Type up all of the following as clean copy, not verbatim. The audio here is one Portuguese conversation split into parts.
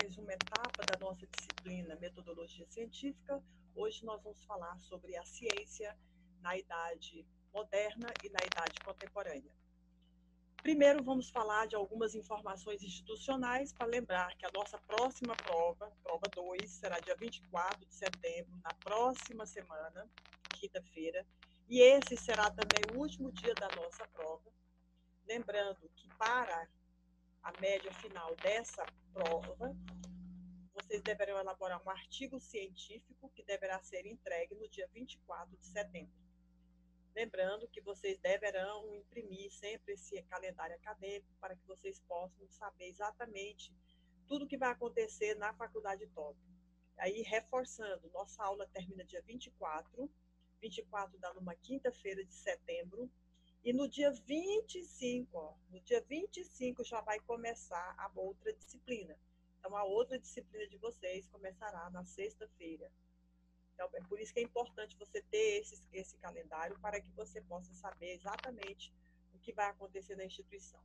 mais uma etapa da nossa disciplina Metodologia Científica. Hoje nós vamos falar sobre a ciência na Idade Moderna e na Idade Contemporânea. Primeiro vamos falar de algumas informações institucionais para lembrar que a nossa próxima prova, prova 2, será dia 24 de setembro, na próxima semana, quinta-feira, e esse será também o último dia da nossa prova. Lembrando que para a média final dessa prova, vocês deverão elaborar um artigo científico que deverá ser entregue no dia 24 de setembro. Lembrando que vocês deverão imprimir sempre esse calendário acadêmico para que vocês possam saber exatamente tudo o que vai acontecer na Faculdade TOP. Aí, reforçando, nossa aula termina dia 24 dá numa quinta-feira de setembro, e no dia 25, já vai começar a outra disciplina. Então, a outra disciplina de vocês começará na sexta-feira. Então, é por isso que é importante você ter esse calendário para que você possa saber exatamente o que vai acontecer na instituição.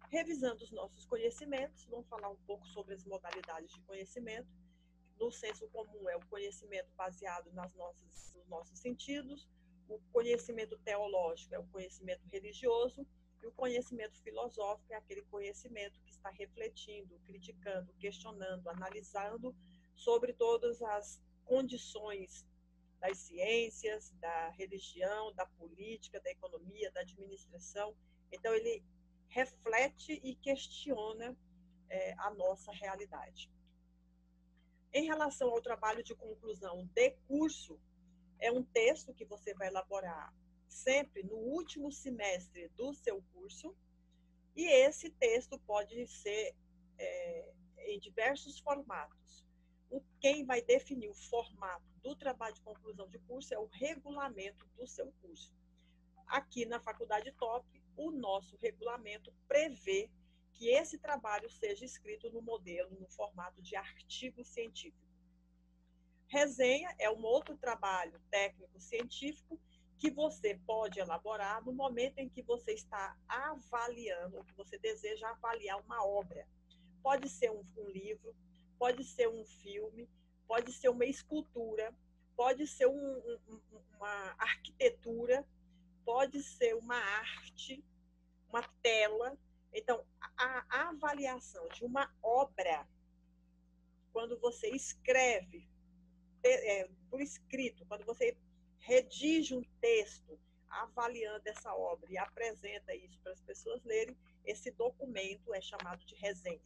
Revisando os nossos conhecimentos, vamos falar um pouco sobre as modalidades de conhecimento. No senso comum, é o conhecimento baseado nos nossos sentidos. O conhecimento teológico é o conhecimento religioso, e o conhecimento filosófico é aquele conhecimento que está refletindo, criticando, questionando, analisando sobre todas as condições das ciências, da religião, da política, da economia, da administração. Então, ele reflete e questiona a nossa realidade. Em relação ao trabalho de conclusão de curso, é um texto que você vai elaborar sempre no último semestre do seu curso, e esse texto pode ser em diversos formatos. Quem vai definir o formato do trabalho de conclusão de curso é o regulamento do seu curso. Aqui na Faculdade TOP, o nosso regulamento prevê que esse trabalho seja escrito no formato de artigo científico. Resenha é um outro trabalho técnico-científico que você pode elaborar no momento em que você está avaliando, ou que você deseja avaliar uma obra. Pode ser um livro, pode ser um filme, pode ser uma escultura, pode ser uma arquitetura, pode ser uma arte, uma tela. Então, a avaliação de uma obra, quando você escreve por escrito, quando você redige um texto avaliando essa obra e apresenta isso para as pessoas lerem, esse documento é chamado de resenha.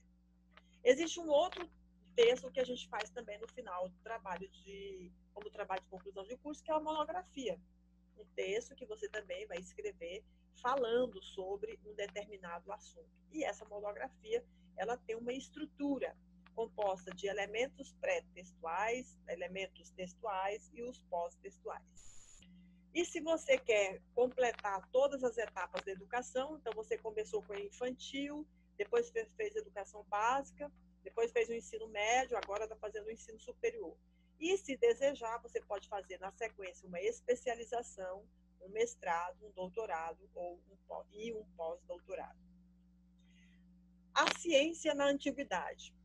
Existe um outro texto que a gente faz também no final do trabalho como trabalho de conclusão de curso, que é a monografia. Um texto que você também vai escrever falando sobre um determinado assunto. E essa monografia, ela tem uma estrutura composta de elementos pré-textuais, elementos textuais e os pós-textuais. E se você quer completar todas as etapas da educação, então você começou com o infantil, depois fez educação básica, depois fez o ensino médio, agora está fazendo o ensino superior. E se desejar, você pode fazer na sequência uma especialização, um mestrado, um doutorado e um pós-doutorado. A ciência na antiguidade.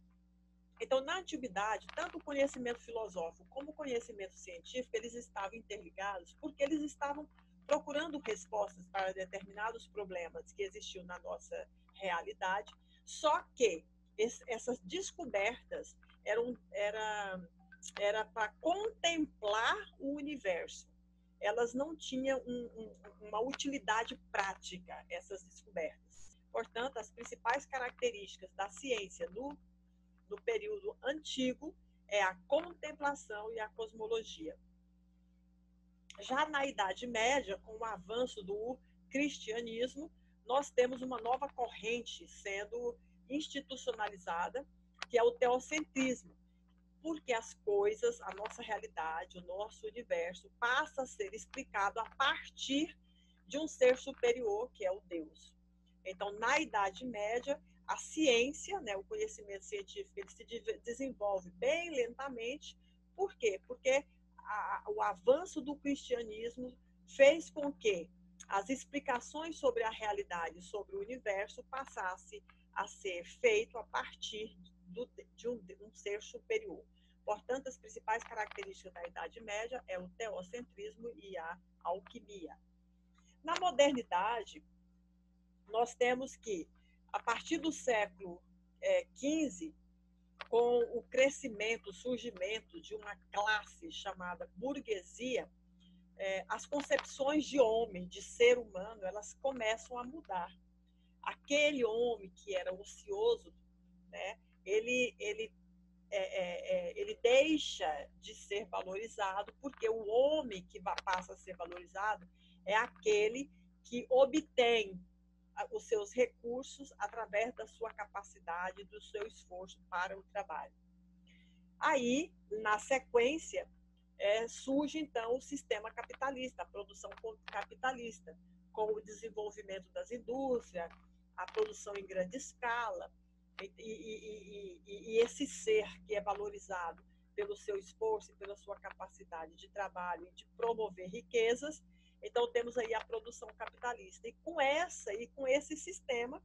Então, na antiguidade, tanto o conhecimento filosófico como o conhecimento científico, eles estavam interligados porque eles estavam procurando respostas para determinados problemas que existiam na nossa realidade, só que essas descobertas era para contemplar o universo. Elas não tinham uma utilidade prática, essas descobertas. Portanto, as principais características da ciência no período antigo é a contemplação e a cosmologia. Já na Idade Média, com o avanço do cristianismo, nós temos uma nova corrente sendo institucionalizada, que é o teocentrismo, porque as coisas, a nossa realidade, o nosso universo, passa a ser explicado a partir de um ser superior, que é o Deus. Então, na Idade Média, a ciência, o conhecimento científico, ele se desenvolve bem lentamente. Por quê? Porque o avanço do cristianismo fez com que as explicações sobre a realidade, sobre o universo, passassem a ser feito a partir de um ser superior. Portanto, as principais características da Idade Média é o teocentrismo e a alquimia. Na modernidade, nós temos que, a partir do século XV, com o crescimento, o surgimento de uma classe chamada burguesia, as concepções de homem, de ser humano, elas começam a mudar. Aquele homem que era ocioso, né, ele deixa de ser valorizado, porque o homem que passa a ser valorizado é aquele que obtém os seus recursos através da sua capacidade, do seu esforço para o trabalho. Aí, na sequência, surge, então, o sistema capitalista, a produção capitalista, com o desenvolvimento das indústrias, a produção em grande escala, e esse ser que é valorizado pelo seu esforço e pela sua capacidade de trabalho e de promover riquezas. Então, temos aí a produção capitalista. E com esse sistema,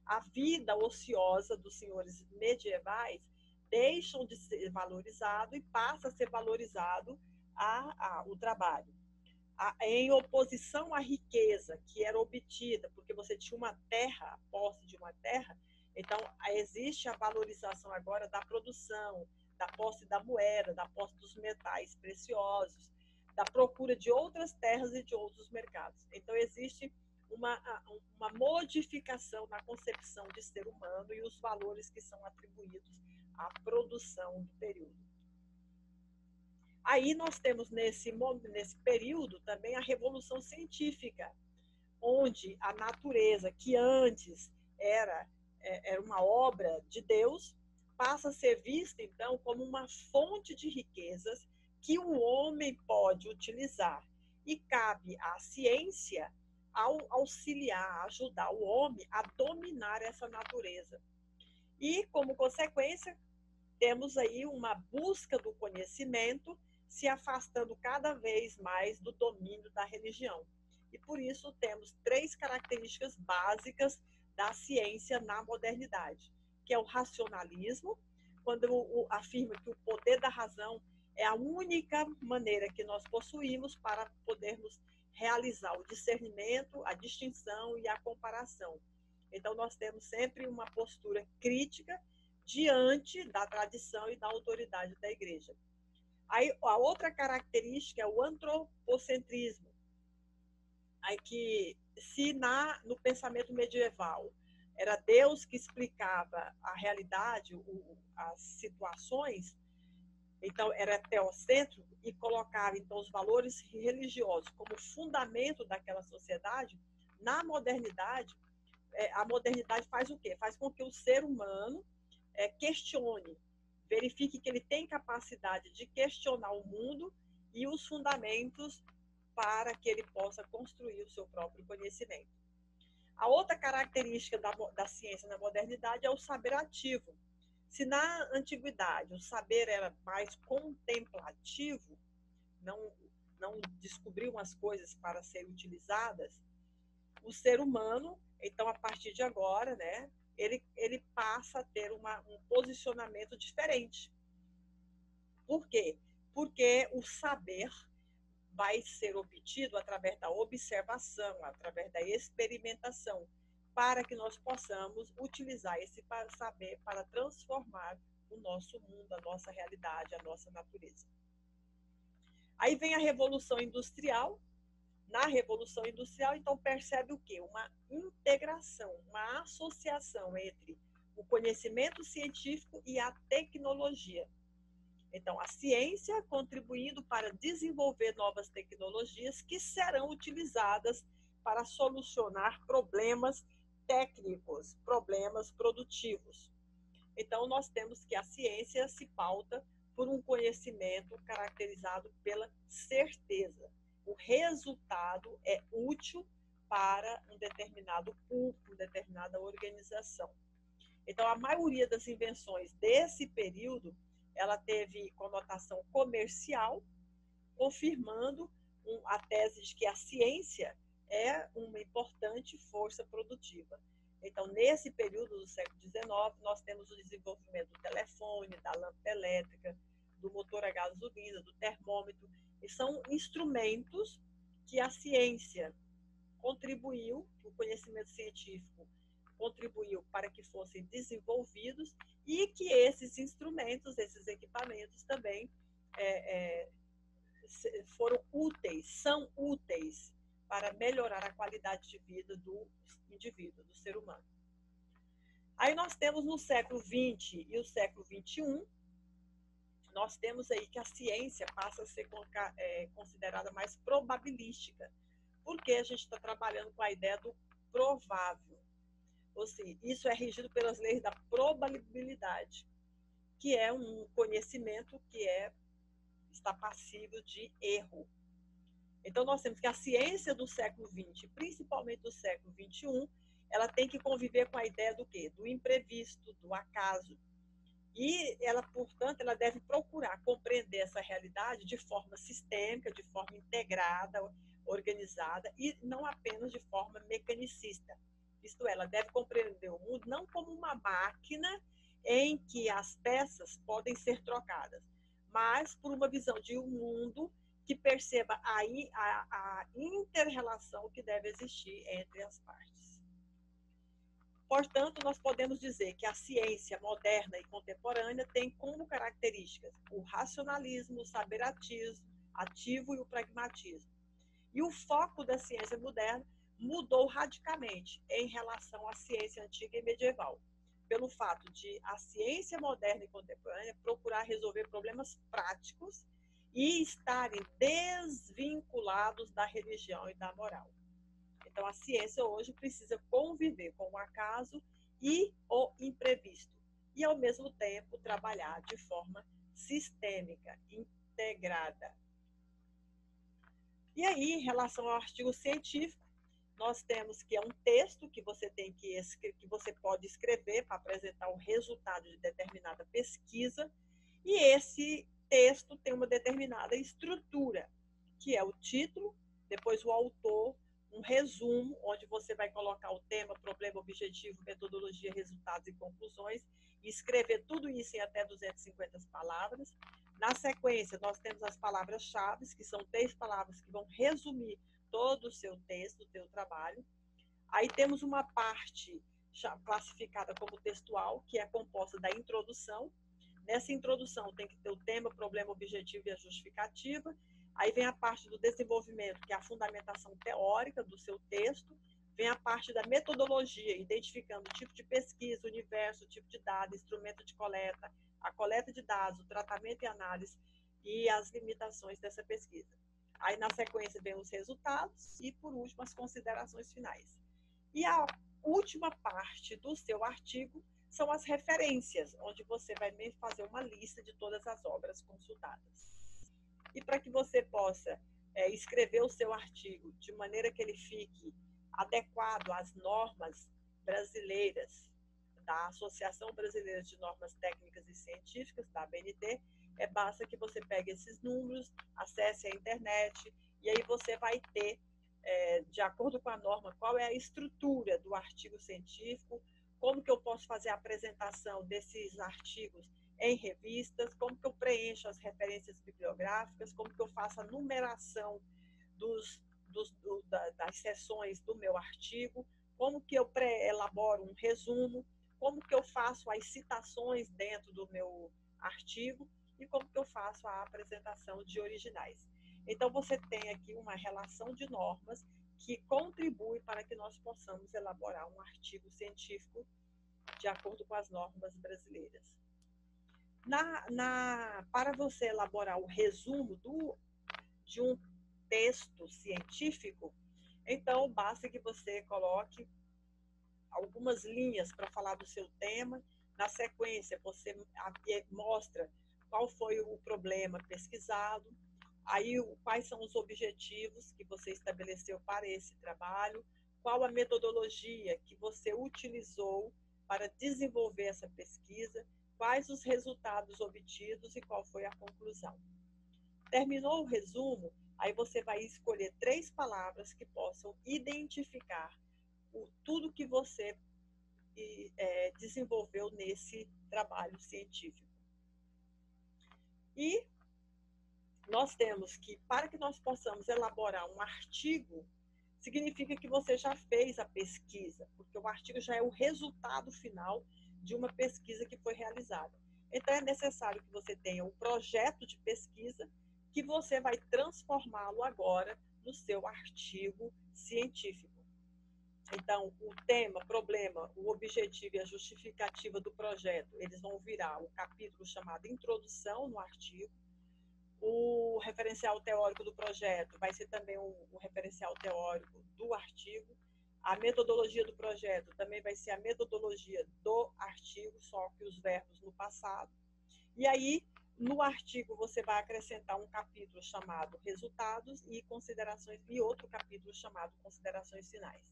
a vida ociosa dos senhores medievais deixam de ser valorizado e passa a ser valorizado o trabalho. Em oposição à riqueza que era obtida, porque você tinha uma terra, a posse de uma terra, então existe a valorização agora da produção, da posse da moeda, da posse dos metais preciosos, da procura de outras terras e de outros mercados. Então existe uma modificação na concepção de ser humano e os valores que são atribuídos à produção do período. Aí nós temos nesse período também a Revolução Científica, onde a natureza, que antes era uma obra de Deus, passa a ser vista, então, como uma fonte de riquezas que o homem pode utilizar. E cabe à ciência auxiliar, ajudar o homem a dominar essa natureza. E, como consequência, temos aí uma busca do conhecimento se afastando cada vez mais do domínio da religião. E por isso temos 3 características básicas da ciência na modernidade, que é o racionalismo, quando afirma que o poder da razão é a única maneira que nós possuímos para podermos realizar o discernimento, a distinção e a comparação. Então, nós temos sempre uma postura crítica diante da tradição e da autoridade da igreja. Aí, a outra característica é o antropocentrismo, aí que se no pensamento medieval era Deus que explicava a realidade, as situações, então era teocêntrico e colocava então os valores religiosos como fundamento daquela sociedade. Na modernidade, a modernidade faz o quê? Faz com que o ser humano questione, verifique que ele tem capacidade de questionar o mundo e os fundamentos para que ele possa construir o seu próprio conhecimento. A outra característica da ciência na modernidade é o saber ativo. Se na antiguidade o saber era mais contemplativo, não descobriam as coisas para serem utilizadas, o ser humano, então, a partir de agora, né, ele passa a ter um posicionamento diferente. Por quê? Porque o saber vai ser obtido através da observação, através da experimentação, para que nós possamos utilizar esse saber para transformar o nosso mundo, a nossa realidade, a nossa natureza. Aí vem a Revolução Industrial. Na Revolução Industrial, então, percebe o quê? Uma integração, uma associação entre o conhecimento científico e a tecnologia. Então, a ciência contribuindo para desenvolver novas tecnologias que serão utilizadas para solucionar problemas técnicos, problemas produtivos. Então, nós temos que a ciência se pauta por um conhecimento caracterizado pela certeza. O resultado é útil para um determinado público, uma determinada organização. Então, a maioria das invenções desse período, ela teve conotação comercial, confirmando a tese de que a ciência é uma importante força produtiva. Então, nesse período do século XIX, nós temos o desenvolvimento do telefone, da lâmpada elétrica, do motor a gasolina, do termômetro, e são instrumentos que a ciência contribuiu, que o conhecimento científico contribuiu para que fossem desenvolvidos e que esses instrumentos, esses equipamentos também foram úteis, são úteis para melhorar a qualidade de vida do indivíduo, do ser humano. Aí nós temos no século XX e o século XXI, nós temos aí que a ciência passa a ser considerada mais probabilística, porque a gente está trabalhando com a ideia do provável. Ou seja, isso é regido pelas leis da probabilidade, que é um conhecimento que está passível de erro. Então, nós temos que a ciência do século XX, principalmente do século XXI, ela tem que conviver com a ideia do quê? Do imprevisto, do acaso. E ela, portanto, ela deve procurar compreender essa realidade de forma sistêmica, de forma integrada, organizada, e não apenas de forma mecanicista. Isto é, ela deve compreender o mundo não como uma máquina em que as peças podem ser trocadas, mas por uma visão de um mundo que perceba a inter-relação que deve existir entre as partes. Portanto, nós podemos dizer que a ciência moderna e contemporânea tem como características o racionalismo, o saber ativo e o pragmatismo. E o foco da ciência moderna mudou radicalmente em relação à ciência antiga e medieval, pelo fato de a ciência moderna e contemporânea procurar resolver problemas práticos e estarem desvinculados da religião e da moral. Então, a ciência hoje precisa conviver com o acaso e o imprevisto, e, ao mesmo tempo, trabalhar de forma sistêmica, integrada. E aí, em relação ao artigo científico, nós temos que é um texto que você você pode escrever para apresentar o resultado de determinada pesquisa, e esse texto tem uma determinada estrutura, que é o título, depois o autor, um resumo, onde você vai colocar o tema, problema, objetivo, metodologia, resultados e conclusões, e escrever tudo isso em até 250 palavras. Na sequência, nós temos as palavras-chave, que são 3 palavras que vão resumir todo o seu texto, o seu trabalho. Aí temos uma parte classificada como textual, que é composta da introdução. Nessa introdução tem que ter o tema, problema, objetivo e a justificativa. Aí vem a parte do desenvolvimento, que é a fundamentação teórica do seu texto. Vem a parte da metodologia, identificando o tipo de pesquisa, universo, o tipo de dado, instrumento de coleta, a coleta de dados, o tratamento e análise e as limitações dessa pesquisa. Aí, na sequência, vem os resultados e, por último, as considerações finais. E a última parte do seu artigo são as referências, onde você vai fazer uma lista de todas as obras consultadas. E para que você possa escrever o seu artigo de maneira que ele fique adequado às normas brasileiras, da Associação Brasileira de Normas Técnicas e Científicas, da ABNT, basta que você pegue esses números, acesse a internet, e aí você vai ter, de acordo com a norma, qual é a estrutura do artigo científico, como que eu posso fazer a apresentação desses artigos em revistas, como que eu preencho as referências bibliográficas, como que eu faço a numeração das seções do meu artigo, como que eu pré-elaboro um resumo, como que eu faço as citações dentro do meu artigo e como que eu faço a apresentação de originais. Então, você tem aqui uma relação de normas que contribui para que nós possamos elaborar um artigo científico de acordo com as normas brasileiras. Para você elaborar o resumo de um texto científico, então basta que você coloque algumas linhas para falar do seu tema. Na sequência, você mostra qual foi o problema pesquisado, aí quais são os objetivos que você estabeleceu para esse trabalho, qual a metodologia que você utilizou para desenvolver essa pesquisa, quais os resultados obtidos e qual foi a conclusão. Terminou o resumo, aí você vai escolher 3 palavras que possam identificar tudo que você desenvolveu nesse trabalho científico. E nós temos que, para que nós possamos elaborar um artigo, significa que você já fez a pesquisa, porque o artigo já é o resultado final de uma pesquisa que foi realizada. Então, é necessário que você tenha um projeto de pesquisa que você vai transformá-lo agora no seu artigo científico. Então, o tema, problema, o objetivo e a justificativa do projeto, eles vão virar um capítulo chamado Introdução no artigo. O referencial teórico do projeto vai ser também um referencial teórico do artigo. A metodologia do projeto também vai ser a metodologia do artigo, só que os verbos no passado. E aí, no artigo, você vai acrescentar um capítulo chamado Resultados e considerações, e outro capítulo chamado Considerações Finais.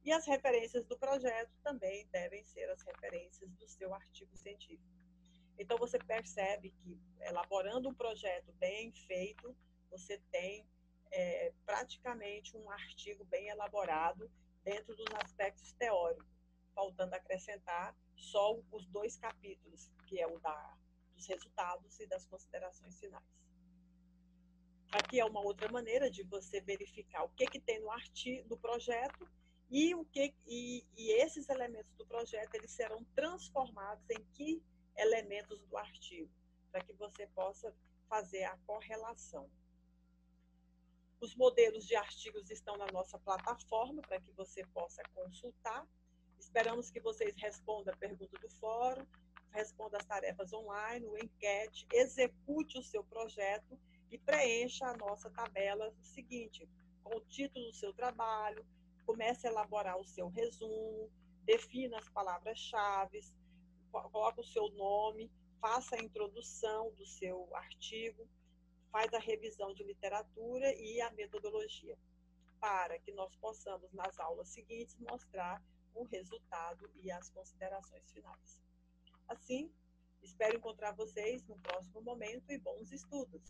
E as referências do projeto também devem ser as referências do seu artigo científico. Então, você percebe que, elaborando um projeto bem feito, você tem praticamente um artigo bem elaborado dentro dos aspectos teóricos, faltando acrescentar só os 2 capítulos, que é o dos resultados e das considerações finais. Aqui é uma outra maneira de você verificar o que tem no artigo, no projeto, e esses elementos do projeto, eles serão transformados em que elementos do artigo, para que você possa fazer a correlação. Os modelos de artigos estão na nossa plataforma, para que você possa consultar. Esperamos que vocês respondam a pergunta do fórum, respondam as tarefas online, o enquete, execute o seu projeto e preencha a nossa tabela seguinte, com o título do seu trabalho, comece a elaborar o seu resumo, defina as palavras-chave, coloca o seu nome, faça a introdução do seu artigo, faz a revisão de literatura e a metodologia, para que nós possamos, nas aulas seguintes, mostrar o resultado e as considerações finais. Assim, espero encontrar vocês no próximo momento e bons estudos!